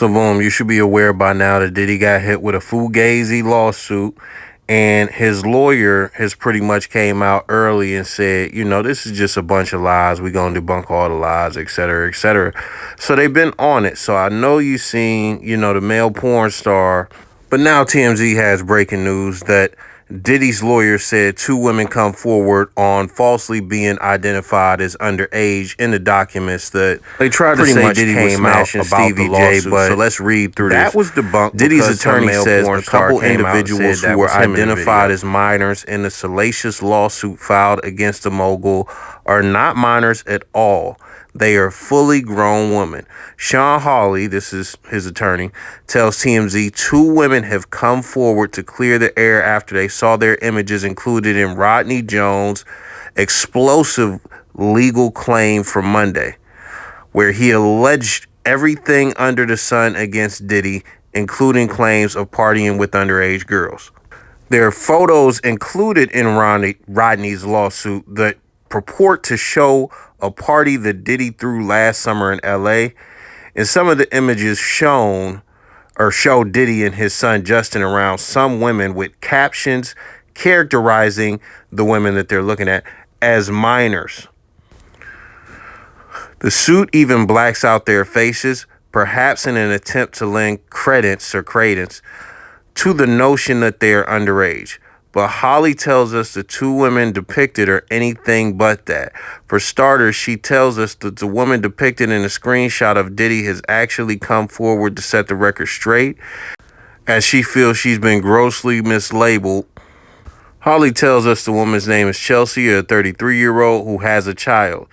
So boom, you should be aware by now that Diddy got hit with a fugazi lawsuit, and his lawyer has pretty much came out early and said, this is just a bunch of lies. We gonna debunk all the lies, et cetera, et cetera. So they've been on it. So I know you seen, the male porn star, but now TMZ has breaking news that Diddy's lawyer said two women come forward on falsely being identified as underage in the documents that they tried to say Diddy came out about Stevie J. But so let's read through this. That was debunked. Diddy's attorney says a couple individuals who were identified as minors in the salacious lawsuit filed against the mogul are not minors at all. They are fully grown women. Sean Hawley, this is his attorney, tells TMZ two women have come forward to clear the air after they saw their images included in Rodney Jones' explosive legal claim from Monday, where he alleged everything under the sun against Diddy, including claims of partying with underage girls. There are photos included in Rodney's lawsuit that purport to show a party that Diddy threw last summer in LA, and some of the images show Diddy and his son Justin around some women with captions characterizing the women that they're looking at as minors. The suit even blacks out their faces, perhaps in an attempt to lend credence to the notion that they are underage. But Holly tells us the two women depicted are anything but that. For starters, she tells us that the woman depicted in the screenshot of Diddy has actually come forward to set the record straight, as she feels she's been grossly mislabeled. Holly tells us the woman's name is Chelsea, a 33-year-old who has a child.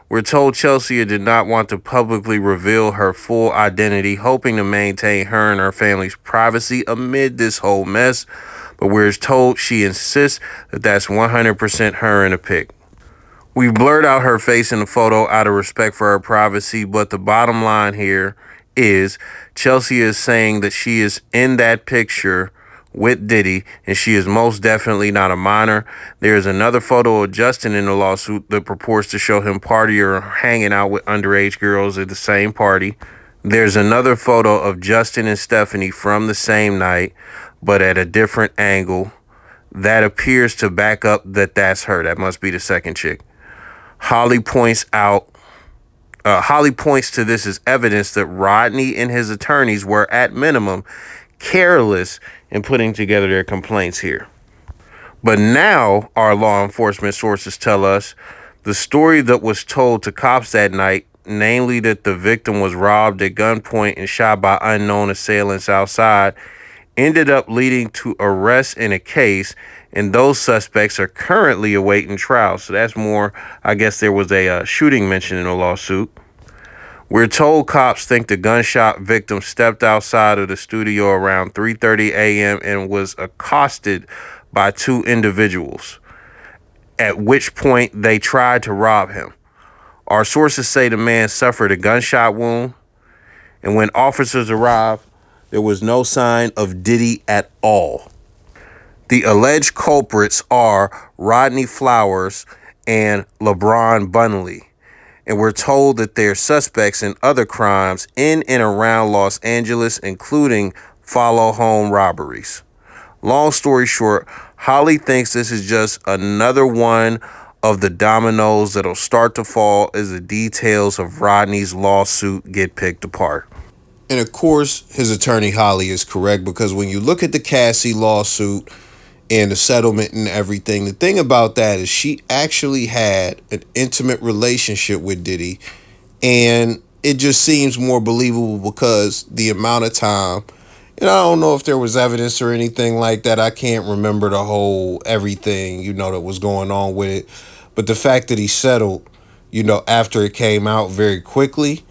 We're told Chelsea did not want to publicly reveal her full identity, hoping to maintain her and her family's privacy amid this whole mess. But we're told she insists that that's 100% her in the pic. We blurred out her face in the photo out of respect for her privacy, but the bottom line here is Chelsea is saying that she is in that picture with Diddy, and she is most definitely not a minor. There's another photo of Justin in the lawsuit that purports to show him partying or hanging out with underage girls at the same party. There's another photo of Justin and Stephanie from the same night, but at a different angle that appears to back up that that's her. That must be the second chick. Holly points to this as evidence that Rodney and his attorneys were, at minimum, careless in putting together their complaints here. But now our law enforcement sources tell us the story that was told to cops that night, namely that the victim was robbed at gunpoint and shot by unknown assailants outside, ended up leading to arrests in a case, and those suspects are currently awaiting trial. So that's more, I guess there was a shooting mentioned in the lawsuit. We're told cops think the gunshot victim stepped outside of the studio around 3:30 a.m. and was accosted by two individuals, at which point they tried to rob him. Our sources say the man suffered a gunshot wound, and when officers arrived, there was no sign of Diddy at all. The alleged culprits are Rodney Flowers and LeBron Bunley, and we're told that they're suspects in other crimes in and around Los Angeles, including follow-home robberies. Long story short, Holly thinks this is just another one of the dominoes that'll start to fall as the details of Rodney's lawsuit get picked apart. And of course, his attorney Holly is correct, because when you look at the Cassie lawsuit and the settlement and everything, the thing about that is she actually had an intimate relationship with Diddy, and it just seems more believable because the amount of time, and I don't know if there was evidence or anything like that. I can't remember the whole everything, that was going on with it. But the fact that he settled, after it came out very quickly,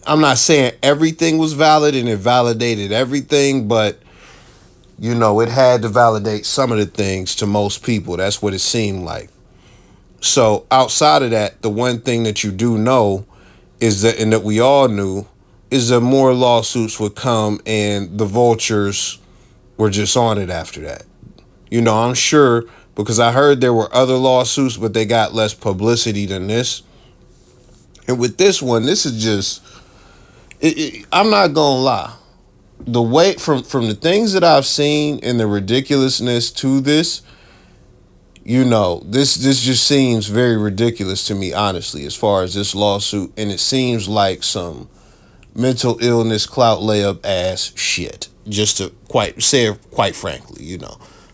I'm not saying everything was valid and it validated everything, but, it had to validate some of the things to most people. That's what it seemed like. So outside of that, the one thing that you do know is that, and that we all knew, is that more lawsuits would come, and the vultures were just on it after that. I'm sure, because I heard there were other lawsuits, but they got less publicity than this. And with this one, this is just, I'm not gonna lie. The way from the things that I've seen and the ridiculousness to this, this just seems very ridiculous to me, honestly, as far as this lawsuit, and it seems like some mental illness clout layup ass shit. Just to quite frankly.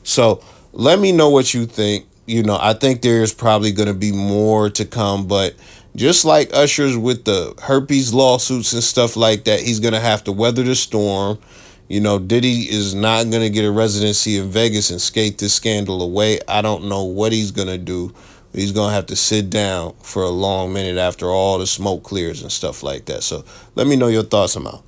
So let me know what you think. I think there's probably gonna be more to come, but just like Usher's with the herpes lawsuits and stuff like that, he's gonna have to weather the storm. Diddy is not gonna get a residency in Vegas and skate this scandal away. I don't know what he's gonna do. He's gonna have to sit down for a long minute after all the smoke clears and stuff like that. So let me know your thoughts. I'm out.